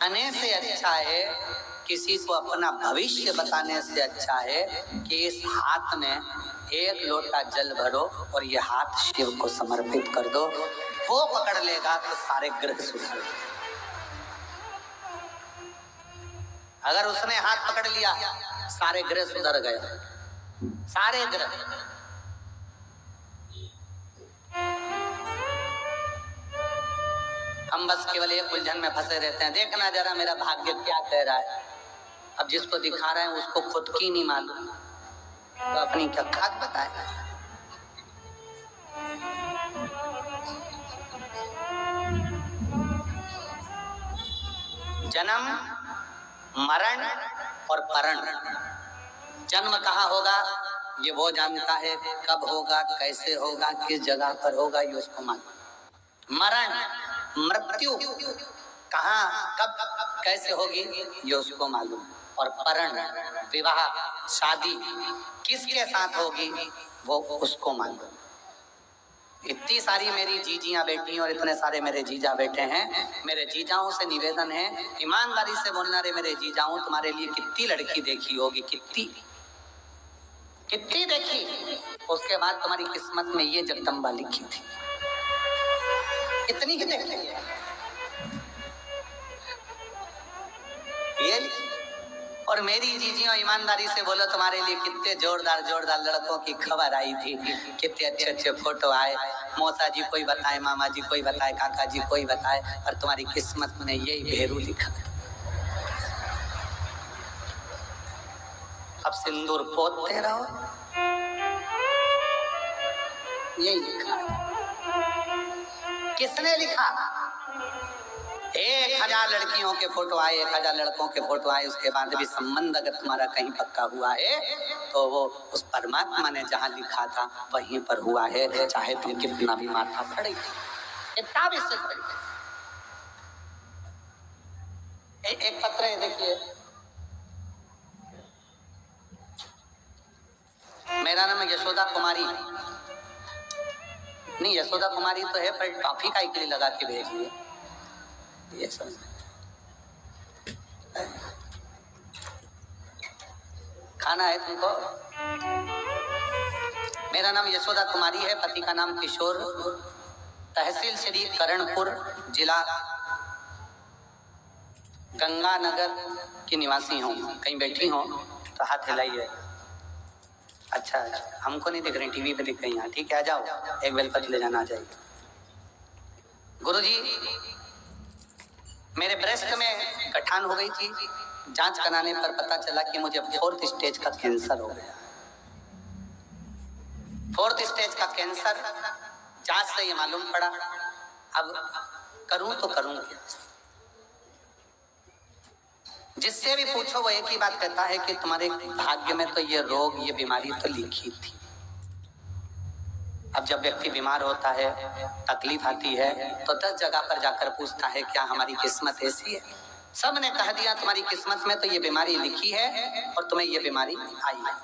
आने से अच्छा है, किसी को अपना भविष्य बताने से अच्छा है कि इस हाथ में एक लोटा जल भरो और ये हाथ शिव को समर्पित कर दो। वो पकड़ लेगा तो सारे ग्रह सुधर। अगर उसने हाथ पकड़ लिया सारे ग्रह सुधर गए, सारे ग्रह। हम बस केवल एक उलझन में फंसे रहते हैं। देखना जरा मेरा भाग्य क्या कह रहा है। अब जिसको दिखा रहे हैं उसको खुद की नहीं मालूम तो अपनी क्या खाक बताए। जन्म, मरण और परण। जन्म कहाँ होगा ये वो जानता है, कब होगा, कैसे होगा, किस जगह पर होगा ये उसको मालूम। मरण, मृत्यु कहाँ कब कैसे होगी ये उसको मालूम। और परण, विवाह, शादी किसके साथ होगी वो उसको मालूम। इतनी सारी मेरी जीजियां बेटी और इतने सारे मेरे जीजा बेटे हैं। मेरे जीजाओं से निवेदन है, ईमानदारी से बोलना रे मेरे जीजाओं, तुम्हारे लिए कितनी लड़की देखी होगी, कितनी कितनी देखी, उसके बाद तुम्हारी किस्मत में ये जगदम्बा लिखी थी, कितनी ही देखी ये लिखी। और मेरी जीजियों ईमानदारी से बोलो, तुम्हारे लिए कितने जोरदार जोरदार लड़कों की खबर आई थी, कितने अच्छे अच्छे फोटो आए। मौसा जी कोई बताए, मामा जी कोई बताए, काका जी कोई बताए, और तुम्हारी किस्मत में यही भेरू लिखा। अब सिंदूर पोतते रहो, यही लिखा। किसने लिखा? 1000 लड़कियों के फोटो आए, 1000 लड़कों के फोटो आए, उसके बाद भी संबंध अगर तुम्हारा कहीं पक्का हुआ है तो वो उस परमात्मा ने जहां लिखा था वहीं पर हुआ है, चाहे तुम कितना भी माथा पड़े, कितना भी सिर पड़े। एक पत्र है, देखिए, मेरा नाम यशोदा कुमारी। नहीं, यशोदा कुमारी तो है पर टॉफी का इकली लगा के भेजिए, ये समझ। खाना है तुमको? मेरा नाम यशोदा कुमारी है, पति का नाम किशोर, तहसील श्री करणपुर, जिला गंगानगर की निवासी हूँ। कहीं बैठी हो तो हाथ हिलाइए। अच्छा, हमको नहीं दिख रही, टीवी पे दिख रही हैं। ठीक है, आ जाओ, एक बेलपत्र ले जाना चाहिए। गुरुजी, मेरे ब्रेस्ट में गठान हो गई थी, जांच कराने पर पता चला कि मुझे 4th स्टेज का कैंसर हो गया। 4th स्टेज का कैंसर, जांच से ये मालूम पड़ा। अब करूं तो करूं क्या? जिससे भी पूछो वो एक ही बात कहता है कि तुम्हारे भाग्य में तो ये रोग, ये बीमारी तो लिखी थी। अब जब व्यक्ति बीमार होता है, तकलीफ आती है, तो 10 जगह पर जाकर पूछता है क्या हमारी किस्मत ऐसी है? सब ने कह दिया तुम्हारी किस्मत में तो ये बीमारी लिखी है और तुम्हें ये बीमारी आई है।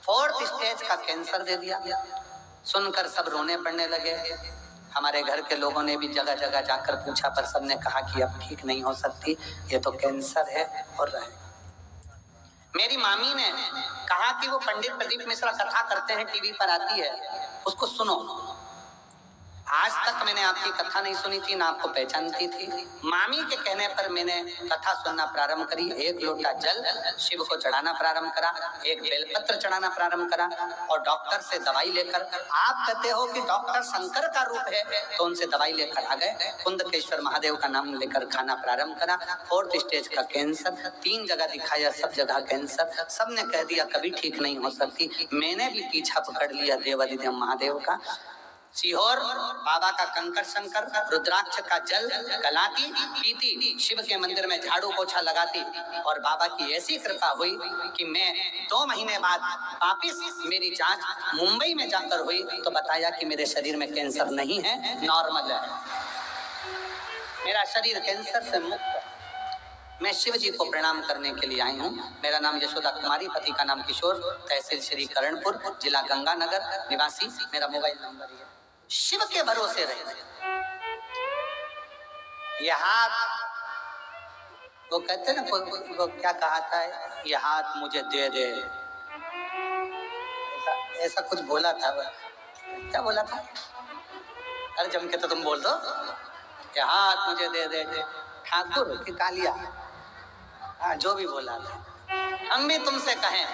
4th स्टेज का कैंसर दे दिया। सुनकर सब रोने पड़ने लगे। हमारे घर के लोगों ने भी जगह जगह जाकर पूछा पर सबने कहा कि अब ठीक नहीं हो सकती, ये तो कैंसर है और रहेगा। मेरी मामी ने कहा कि वो पंडित प्रदीप मिश्रा कथा करते हैं, टीवी पर आती है, उसको सुनो। आज तक मैंने आपकी कथा नहीं सुनी थी, ना आपको पहचानती थी। मामी के कहने पर मैंने कथा सुनना प्रारंभ करी। 1 लोटा जल शिव को चढ़ाना प्रारंभ करा, 1 बेलपत्र चढ़ाना प्रारंभ करा, और डॉक्टर से दवाई लेकर, आप कहते हो कि डॉक्टर शंकर का रूप है, तो उनसे दवाई लेकर आ गए। कुंदकेश्वर महादेव का नाम लेकर खाना प्रारंभ करा। 4th स्टेज का कैंसर, 3 जगह दिखाया, सब जगह कैंसर। सबने कह दिया कभी ठीक नहीं हो सकती। मैंने भी पीछा पकड़ लिया देवाधिदेव महादेव का। सीहोर बाबा का कंकर शंकर, रुद्राक्ष का जल गलाती, पीती, शिव के मंदिर में झाड़ू पोछा लगाती, और बाबा की ऐसी कृपा हुई कि मैं 2 महीने बाद वापिस मेरी जांच मुंबई में जाकर हुई तो बताया कि मेरे शरीर में कैंसर नहीं है, नॉर्मल है, मेरा शरीर कैंसर से मुक्त है। मैं शिव जी को प्रणाम करने के लिए आई हूँ। मेरा नाम यशोदा कुमारी, पति का नाम किशोर, तहसील श्री करणपुर, जिला गंगानगर, निवासी। मेरा मोबाइल नंबर है। शिव के भरोसे रहे। ये हाथ वो कहते ना, वो क्या कहा था, ये हाथ मुझे दे दे, ऐसा कुछ बोला था। क्या बोला था? अरे जम के तो तुम बोल दो, ये हाथ मुझे दे दे, ठाकुर की कालिया, हाँ जो भी बोला था। हम भी तुमसे कहें,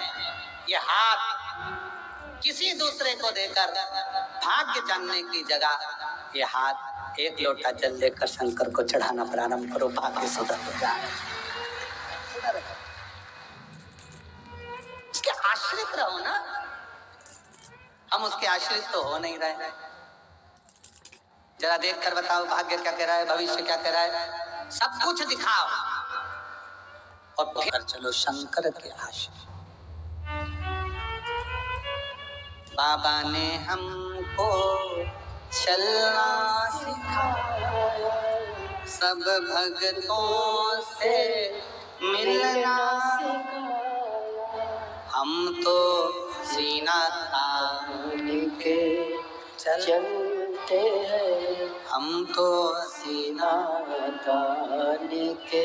ये हाथ किसी दूसरे को देकर भाग्य जानने की जगह ये हाथ एक लोटा जल लेकर शंकर को चढ़ाना प्रारंभ करो, भाग्य सुधर हो जाए। उसके आश्रित रहो ना, हम उसके आश्रित तो हो नहीं रहे। जरा देख कर बताओ, भाग्य क्या कह रहा है, भविष्य क्या कह रहा है, सब कुछ दिखाओ और फिर चलो शंकर के आश्रित। बाबा ने हमको चलना सिखाया, सब भक्तों से मिलना सिखाया, हम तो सीना तान के चलते हैं, हम तो सीना तान के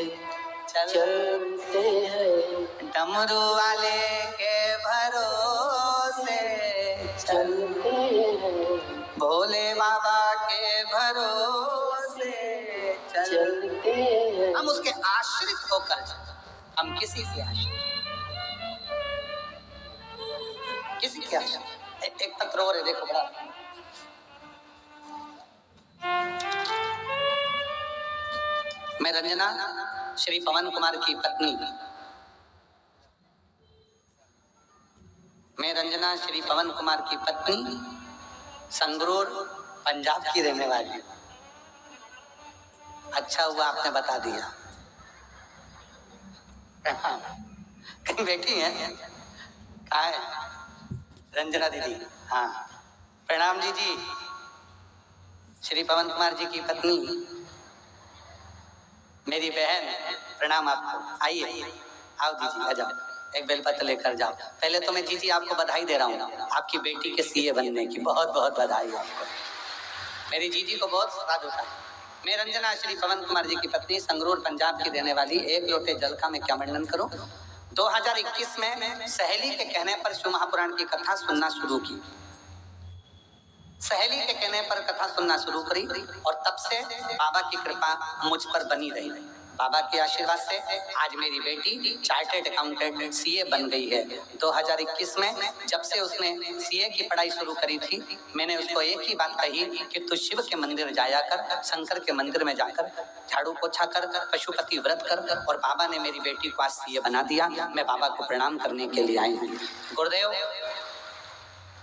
चलते हैं, डमरू वाले के भरोसे चलते हैं, भोले बाबा के भरोसे चलते हैं। हम उसके आश्रित होकर, हम किसी के आश्रित, किसी के आश्रित। एक पत्र और है, देखो बड़ा, मैं रंजना श्री पवन कुमार की पत्नी, मैं रंजना श्री पवन कुमार की पत्नी संगरूर पंजाब की रहने वाली हूँ। अच्छा हुआ आपने बता दिया। कहीं बैठी है? कहाँ है रंजना दीदी? हाँ, प्रणाम जी। श्री पवन कुमार जी की पत्नी, मेरी बहन, प्रणाम आपको। आइए, आओ दीदी, आ जाओ, एक बेलपत्र लेकर जाओ। पहले तो मैं जीजी आपको बधाई दे रहा हूँ आपकी बेटी के सीए बनने की, बहुत बहुत बधाई आपको। मेरी जीजी को बहुत स्वाद होता है। मैं रंजना श्री पवन कुमार जी की पत्नी, संगरूर पंजाब की रहने वाली, एक लोटे जल का मैं क्या वर्णन करूं। 2021 में सहेली के कहने पर शिव महापुराण की कथा सुनना शुरू की। सहेली के कहने पर कथा सुनना शुरू करी और तब से बाबा की कृपा मुझ पर बनी रही। बाबा के आशीर्वाद से आज मेरी बेटी चार्टर्ड अकाउंटेंट सीए बन गई है। 2021 में जब से उसने सीए की पढ़ाई शुरू करी थी, मैंने उसको एक ही बात कही कि तू शिव के मंदिर जाया कर, शंकर के मंदिर में जाकर झाड़ू पोछा कर, पशुपति व्रत कर, और बाबा ने मेरी बेटी को आज सीए बना दिया। मैं बाबा को प्रणाम करने के लिए आई हूँ। गुरुदेव,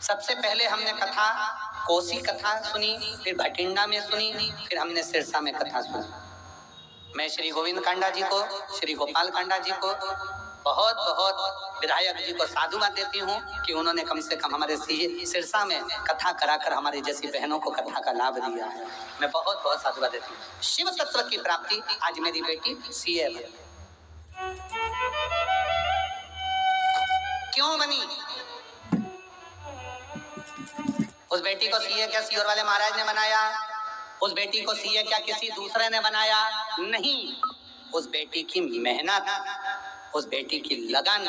सबसे पहले हमने कथा कोसी कथा सुनी, फिर भटिंडा में सुनी, फिर हमने सिरसा में कथा सुनी। मैं श्री गोविंद कांडा जी को, श्री गोपाल कांडा जी को, बहुत बहुत विधायक जी को साधुवाद देती हूँ कि उन्होंने कम से कम हमारे सिरसा में कथा कराकर हमारी जैसी बहनों को कथा का लाभ दिया है। मैं बहुत बहुत साधुवाद देती हूँ। शिव तत्व की प्राप्ति आज मेरी बेटी सीए बनी। क्यों बनी? उस बेटी को सीए क्या सीओर वाले महाराज ने बनाया? उस बेटी को सीए क्या किसी दूसरे ने बनाया? नहीं, उस बेटी की मेहनत, उस बेटी की लगन,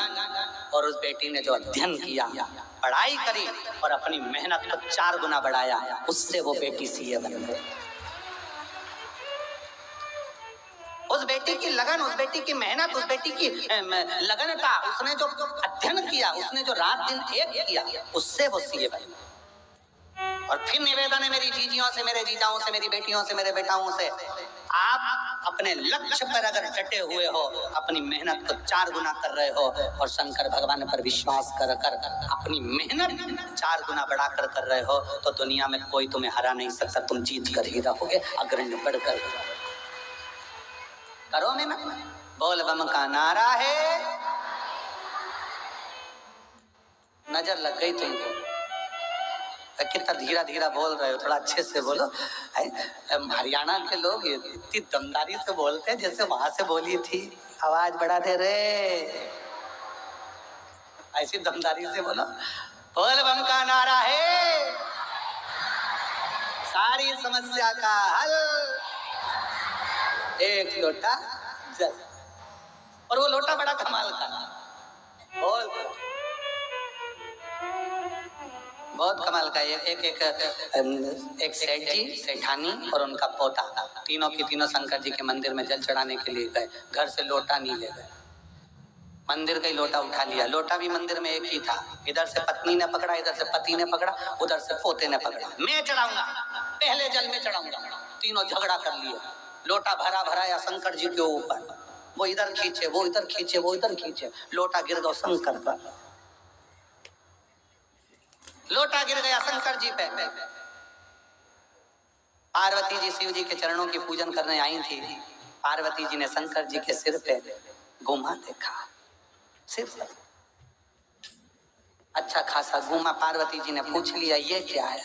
और उस बेटी ने जो अध्ययन किया, पढ़ाई करी और अपनी मेहनत को 4 गुना बढ़ाया, उससे वो बेटी सीए बन गई। उस बेटी की लगन, उस बेटी की मेहनत, उस बेटी की लगनता, उसने जो अध्ययन किया, उसने जो रात दिन एक किया, उससे वो सीए बन गई। और फिर निवेदन है मेरी जीजियों से, मेरे जीजाओं से, मेरी बेटियों से, मेरे बेटाओं से, आप अपने लक्ष्य पर अगर डटे हुए हो, अपनी मेहनत को 4 गुना कर रहे हो और शंकर भगवान पर विश्वास कर कर अपनी मेहनत 4 गुना बढ़ाकर कर रहे हो, तो दुनिया में कोई तुम्हें हरा नहीं सकता। तुम जीत कर ही रहोगे, अग्रणी बढ़कर करो मेहनत। बोल बम का नारा है, नजर लग गई तुमको। कितना धीरा धीरा बोल रहे हो, थोड़ा अच्छे से बोलो। हरियाणा के लोग इतनी दमदारी से बोलते हैं जैसे वहां से बोली थी। आवाज बढ़ा दे रे, ऐसी दमदारी से बोलो। बोल बम का नारा है, सारी समस्या का हल, एक लोटा जल। और वो लोटा बड़ा कमाल का, बहुत कमाल का। एक सेठ जी, सेठानी और उनका पोता, तीनों की तीनों शंकर जी के मंदिर में जल चढ़ाने के लिए गए। घर से लोटा नहीं ले गए, मंदिर का ही लोटा उठा लिया। लोटा भी मंदिर में एक ही था। इधर से पत्नी ने पकड़ा, इधर से पति ने पकड़ा, उधर से पोते ने पकड़ा। मैं चढ़ाऊंगा, पहले जल में चढ़ाऊंगा। तीनों झगड़ा कर लिए। लोटा भरा भरा या शंकर जी के ऊपर, वो इधर खींचे, वो इधर खींचे, वो इधर खींचे, लोटा गिर गया शंकर पर। लोटा गिर गया शंकर जी पे। पार्वती जी शिव जी के चरणों की पूजन करने आई थी। पार्वती जी ने शंकर जी के सिर पे गुमा देखा, सिर्फ अच्छा खासा गुमा। पार्वती जी ने पूछ लिया ये क्या है?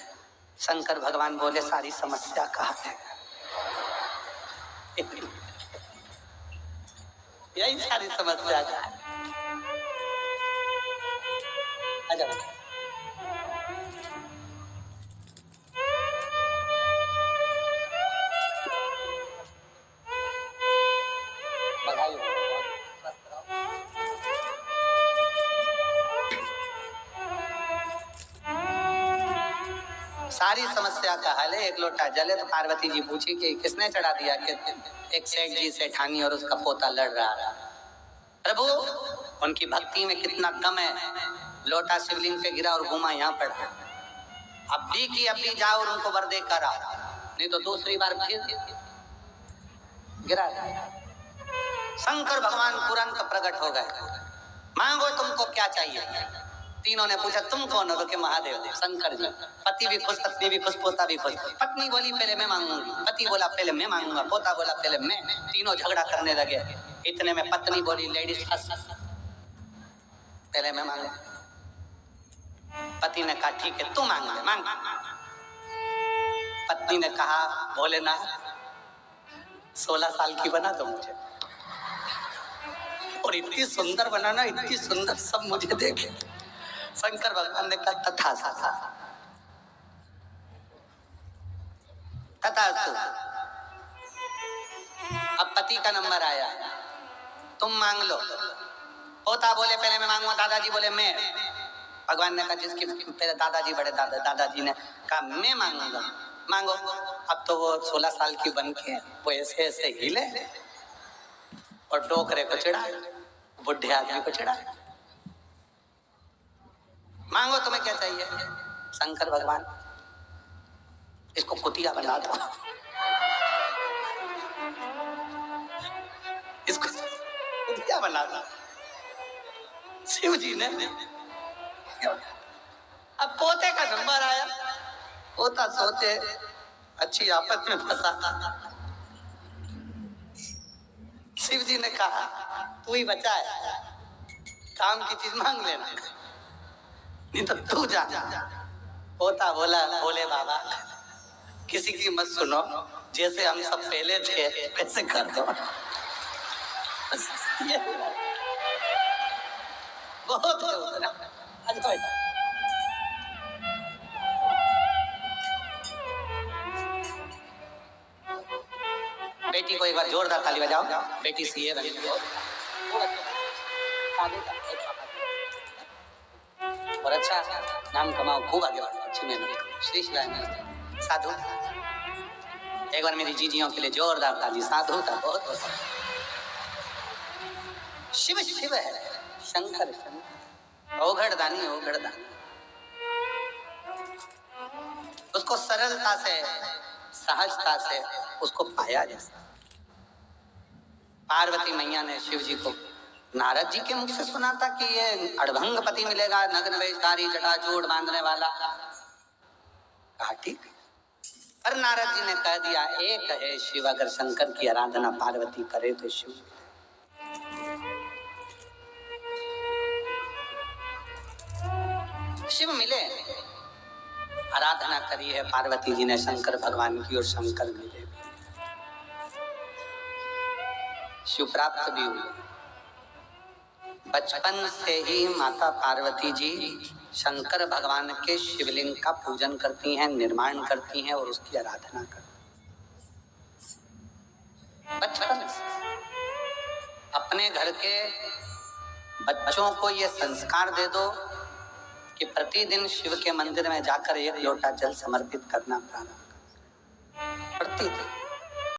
शंकर भगवान बोले सारी समस्या का हल है। यही सारी समस्या का है। सारी समस्या का हल है, एक लोटा जल है। तो पार्वती जी पूछी कि किसने चढ़ा दिया? कि एक सेठ जी, सेठानी और उसका पोता लड़ रहा था। प्रभु, उनकी भक्ति में कितना कम है। लोटा शिवलिंग पे गिरा और गुमा यहाँ पड़ा। अब भी जाओ और उनको वर दे कर आओ, नहीं तो दूसरी बार फिर गिरा। शंकर भगवान तुरंत प्रकट हो गए। मांगो तुमको क्या चाहिए? तीनों ने पूछा तुम कौन हो? तो कि महादेव, शंकर जी। पति भी खुश, पत्नी भी खुश, पोता भी खुश। पत्नी बोली पहले मैं मांगूंगी, पति बोला पहले मैं मांगूंगा, पोता बोला पहले मैं। तीनों झगड़ा करने लगे। इतने में पत्नी बोली लेडीज फर्स्ट, पहले मैं मांगू। पति ने कहा ठीक है तू मांग ले, मांग। पत्नी ने कहा भोलेनाथ 16 साल की बना दो मुझे, और इतनी सुंदर बनाना, इतनी सुंदर सब मुझे देखे। शंकर भगवान ने कहा तथास्तु, तथास्तु। अब पति का नंबर आया, तुम मांग लो। पोता बोले पहले मैं मांगूंगा, दादाजी बोले मैं। भगवान ने कहा जिसके पहले दादाजी बड़े, दादाजी ने कहा मैं मांगूंगा, मांगो। अब तो वो 16 साल की बन के वो ऐसे ऐसे हिले और डोकरे को चिढ़ा, बुढ़े आदमी को चिढ़ा। मांगो तुम्हें क्या चाहिए? शंकर भगवान इसको कुतिया बना दो, इसको कुतिया बना दो। शिव जी ने, अब पोते का नंबर आया। पोता सोचे अच्छी आफत में फंसा। शिव जी ने कहा तू ही बचा है, काम की चीज मांग लेना, नहीं तो तू जा। पोता बोला बोले बाबा किसी की मत सुनो, जैसे हम सब पहले थे वैसे कर दो। बहुत बेटी को एक बार जोरदार ताली बजाओ। बेटी सीए बनी और अच्छा नाम कमाओ, खूब आगे बढ़ो, अच्छी मेहनत करो। श्री शिवाय साधु, एक बार मेरी जीजियों के लिए जोरदार ताली। साधु का बहुत बहुत शिव शिव है, शंकर शंकर, ओघड़दानी ओघड़दानी। उसको सरलता से, सहजता से उसको पाया जा सकता। पार्वती मैया ने शिव जी को नारद जी के मुख से सुना था कि ये अड़भंग पति मिलेगा, नग्न वेशधारी, जटाजूट बांधने वाला। कहा ठीक, पर नारद जी ने कह दिया एक है शिव, अगर शंकर की आराधना पार्वती करे तो शिव। शिव मिले, आराधना करी है पार्वती जी ने शंकर भगवान की, और शंकर मिले, शिव प्राप्त भी हुए। बचपन से ही माता पार्वती जी शंकर भगवान के शिवलिंग का पूजन करती हैं, निर्माण करती हैं और उसकी आराधना करती हैं। बचपन से अपने घर के बच्चों को ये संस्कार दे दो कि प्रतिदिन शिव के मंदिर में जाकर 1 लोटा जल समर्पित करना प्रारंभ करें। प्रतिदिन